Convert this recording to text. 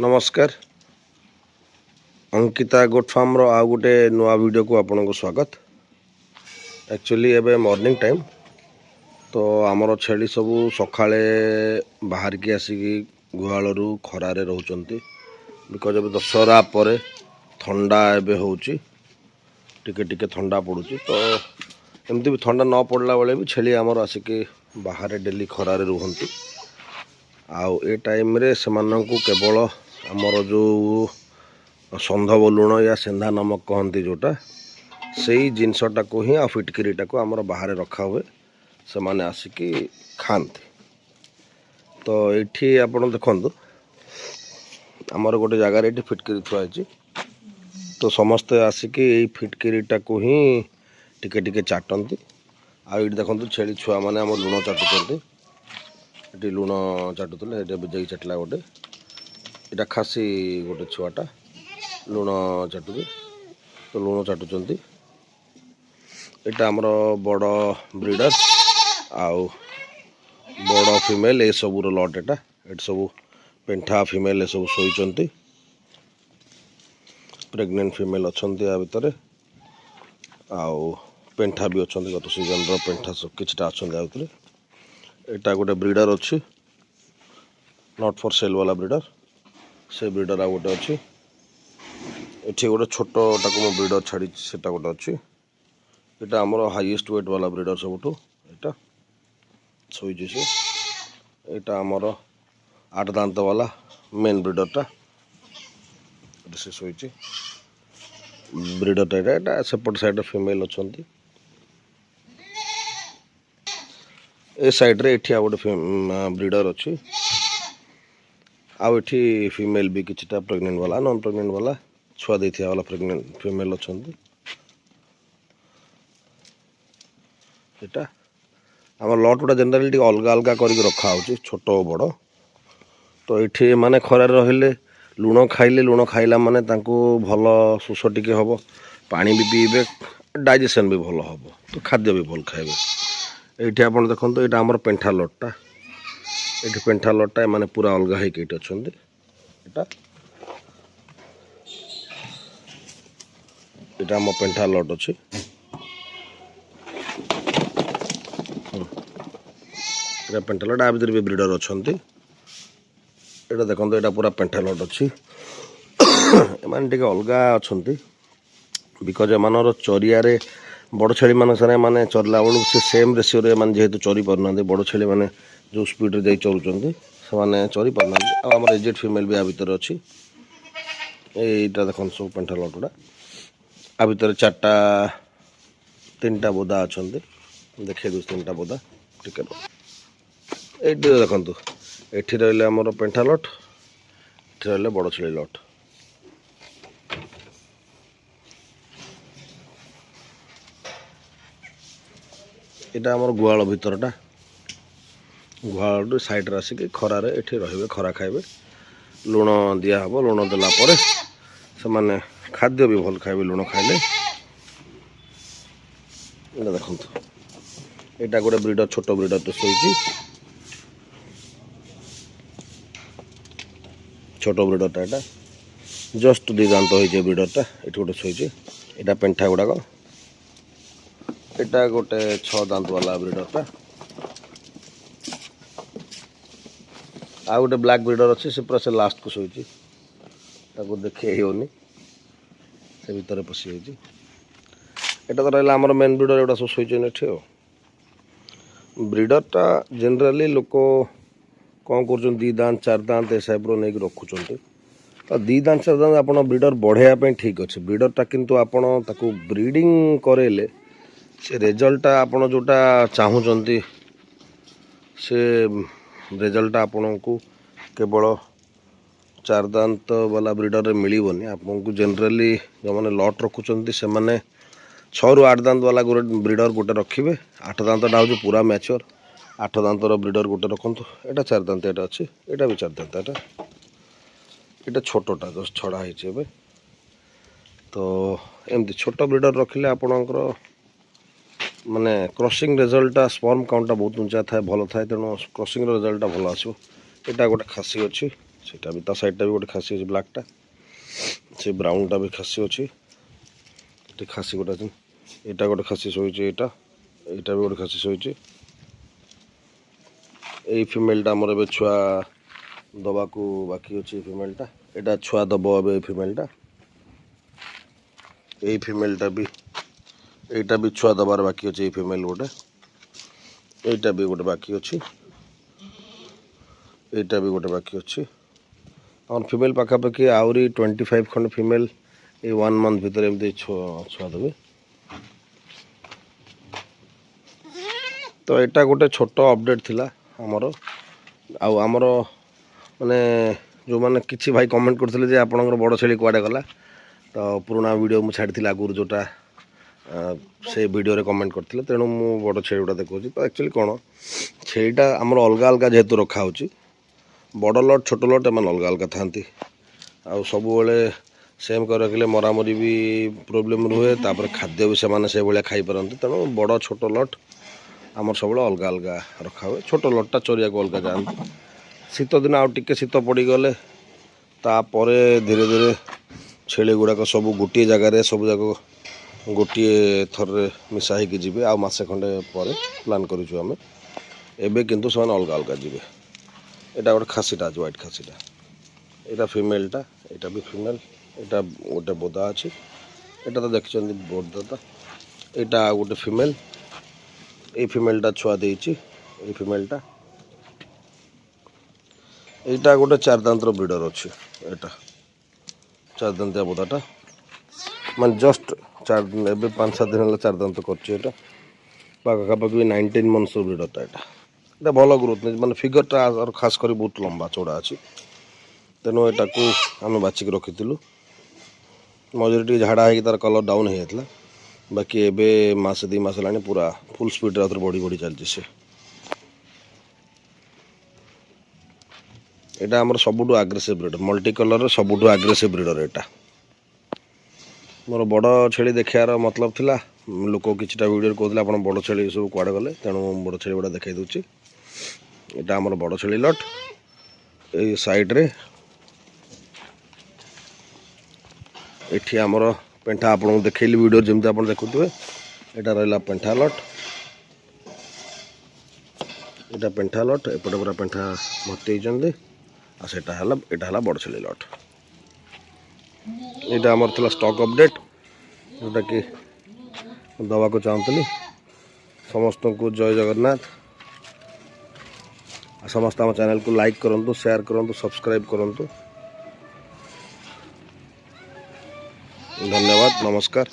नमस्कार Ankita goat farm रो आ गोटे नुआ वीडियो को आपन को स्वागत। एक्चुअली एबे मॉर्निंग टाइम तो आमर छेली सब सकाळे बाहर की आसिकी गुहालू खरारे रोचंती बिकज अब दशहरा पर ठंडा एबे होची टिके टिके ठंडा पड़ुची तो एमती भी ठंडा न पड़ला बेले भी छेली आमर आसिकी बाहर डेली खरारे रुहंती। आउ ए टाइम रे सेमानंकु केवल आमर जो संधव लुण या सेंधा नमक कहती जोटा से जिनसटा को ही फिटकिरीटा को आमर बाहर रखा हुए से माने आसिकी खाती। तो ये आपड़ देखु आमर गोटे जगार ये फिटकिरी थुआई तो समस्ते आसिकी फिटकिरीटा को ही टिके टिके चाटती। आउ देखो छेली छुआ मैंने आम लुण चाटुंट ये लुण चाटुले ये जाई चाटला गोटे यहाँ खासी गोटे छुआटा लुण चाटुचे तो लुण चाटुंट यहाँ आमर बड़ ब्रिडर आउ बड़ फिमेल ये सब लट एटा ये सब पेंठा फिमेल ये सब शोचंती प्रेग्नेंट फिमेल अच्छा या भितर आउ पेंठा भी अच्छा गत सीजन पेंठा सब किछटा अच्छा भितर यहाँ गोटे ब्रिडर अच्छी नॉट फॉर सेल वाला ब्रिडर से ब्रिडर आ गोटे अच्छी ये गोटे छोटा को ब्रिडर छाड़ी से गोटे अच्छी यहाँ आमर हाईएस्ट वेट वाला ब्रिडर सब यहाँ शोची से यहाँ आमर 8 दांत वाला मेन ब्रिडरटा से शोची ब्रिडरटा यहाँ सेपट साइड फिमेल अच्छा ए साइड रे एठी आ गोटे ब्रिडर अच्छी आउ एठी फिमेल भी किछटा प्रेग्नेंट वाला नॉन प्रेग्नेंट वाला छुआ देथिया वाला प्रेग्नेंट फिमेल अच्छा एटा आम लट गुटा जनरली अलग अलग कर रखा हो छोट बड़ तो ये माने खरार रहिले लुण खाइले लुण खाइला माने तांको भल शोष टिके हम पानी भी पीबे डाइजेशन भी भल हम तो खाद्य भी भल खाइबे। ये आप देखो यहाँ आमर पेंठा लटटा ये पेंठा लटटा माने पूरा अलग होके अच्छा यहाँ आम पेंठा लट अच्छी पेंठा लट आ भर भी ब्रिडर अच्छा यहाँ देखो यहाँ पूरा पेंठा लट अच्छी एम अलग अच्छा बिकज एम चरिया बड़ छेली मान सारे माने चरला बेलू से सेम रेसीो रे माने जेहेतु चरी पारना बड़ छेली माने जो स्पीड रे चरुचंती से माने चरी पारना आम एजेड फिमेल भी आ भितर अच्छी यहाँ देखो सब पेंठा लट गुड़ा आ भितर 4टा 3टा बोदा अच्छा देखे दो 3टा बोदा टिके ये देखो ये रही आमर पेंठा लट ये रही बड़ छेली लट यहाँ आमर गुहाल भितरटा गुहाल साइड आसिक खरार ये रे खरा खाइबे लुण दिया हम लुण देला से माने खाद्य भी भल खाइबे लुण खाइले। यहाँ देखो यहाँ गोटे ब्रिडर छोट ब्रिडर तो शोची छोट ब्रिडरटा यहाँ जस्ट 2 दांत हो ब्रिडरटा ये गोटे शोची यहाँ पेंठा गुड़ाक यहाँ गोटे 6 दांत वाला ब्रिडरटा आ गोटे ब्लैक ब्रिडर अच्छी से पूरा से लास्ट को शोची देखे होनी से भितर पशि जाइए यहाँ तो रहा आमर मेन ब्रिडर एटा सब शोचे ब्रिडरटा जनरली लोक कौन कर 2 दांत 4 दांत ए टाइप नहीं रखुंट तो 2 दांत 4 दांत आप ब्रिडर बढ़ाया ठीक अच्छे ब्रिडरटा किंतु आपण ताकू ब्रीडिंग करेले से रिजल्टा आपण जोटा चाहूँगी से रिजल्टा आपण को केवल 4 दांत वाला ब्रिडर मिलबनी आपको जनरली जो मैंने लट रखुंट से मैंने 6 ରୁ 8 दांत वाला गोटे ब्रिडर गोटे रखिए 8 दांतटा हूँ पूरा मैच्योर 8 दांतर ब्रिडर गोटे रखु यहाँ 4 दांत यहाँ अच्छी यहाँ भी 4 दांत यहाँ छोटा जस्ट छड़ा है तो एमती छोट ब्रिडर रखिले आपणकर माने क्रॉसिंग रिजल्टा स्पर्म काउंटा बहुत ऊंचा थाए भल थाए तेणु क्रॉसिंग रिजल्टा भल आसो यहाँ गोटे खासी अच्छी सेटा भी ता साइडटा भी गोटे खासी अच्छे ब्लाकटा से ब्राउनटा भी खासी अच्छी खासी गोटे यहाँ गोटे खासी शोचे यहाँ भी गोटे खासी शोचे यही फिमेलटा आमर ए छुआ दबा को बाकी अच्छे फिमेलटा यहाँ छुआ दब ए फिमेलटा यही फिमेलटा भी यहाँ भी छुआ दबार बाकी अच्छे ये फिमेल गोटे यहाँ भी गोटे बाकी अच्छी यहाँ भी गोटे बाकी अच्छी और फिमेल पाखापाखि आहरी 25 खंड फिमेल ये 1 मंथ भितर एमती छुआ देवे तो यहाँ गोटे छोट अपडेट थिला आमर आमर माने जो मैंने किसी भाई कमेंट करते जे आपणकर बड़ छेली कुआडे गला तो पुराना वीडियो मुझे छाड़ी आगुरी जोटा से वीडियो रे कमेंट करते तेणु मु बड़ छेली गुटा देखा तो एक्चुअली कौन छेलीटा आमर अलग अलग जेहेतु रखा हो बड़ लट छोट लट एम अलग अलग था आउ सब सेम कर रखिले मरामरी भी प्रोब्लेम रुहे तापर खाद्य भी से भाया खाई पारती तेणु बड़ छोट लट आमर सब अलग अलग रखा हुए छोट लटटा चरिया को अलग जाती शीत दिन आउ टिके शीत पड़गले तापर धीरे धीरे छेली गुड़ाक सब गोटे जगार सब जाक गोटे थर मिसा होगी जी आ मसे खंडे पर प्लान करूँ आम एबे किंतु से अलग अलग जी यहाँ गोटे खासीटा आज व्हाइट खासीटा यहाँ फिमेलटा यहाँ भी फिमेल यहाँ गोटे बोदा अच्छी यहाँ तो देखते बोदाटा यहाँ गोटे फिमेल ये फिमेलटा छुआ देती ये फिमेलटा यहाँ गोटे 4 दांतर ब्रिडर अच्छी यहाँ 4 दांतिया बोदाटा मैं जस्ट 4 दिन एवं 5-7 दिन 4 दांत कर पाखापाखि 19 मंथ्स ब्रिडरटा यहाँ भल ग्रोथ नहीं मैंने फिगरटा और खास कर बहुत लंबा चौड़ा अच्छी तेणु यहाँ को आम बाचिक रखीलु मझे टे झाड़ा हो तार कलर डाउन हो जाता बाकी एबे मासे 2 मास है पूरा फुल स्पीड बढ़ी बढ़ी चलती से यहाँ आमर सबुठ आग्रेसिव ब्रिडर मल्टी कलर सबुठ आग्रेसिव ब्रिडर यहाँ मोर बड़ छेली देखार मतलब थिला लोक किछटा वीडियो कहते आप बड़ छेली सब कुआड़े गले तेणु बड़ छेली गुड़ा देखा दूसरी यहाँ आमर बड़ छेली लट ये साइड रे एठी आमर पेंठा आपको देखली वीडियो जमी आप देखुए यहाँ रहा पेंठा लट यहाँ पेंठा लट एपटे पूरा पेंठा भर्ती होती यहाँ बड़ छेली लट यहाँ आमर थिला स्टॉक अपडेट जोटा कि दवा को चाहूली समस्त को जय जगन्नाथ समस्त आम चैनल को लाइक करूँ शेयर करूँ सब्सक्राइब करूँ धन्यवाद नमस्कार।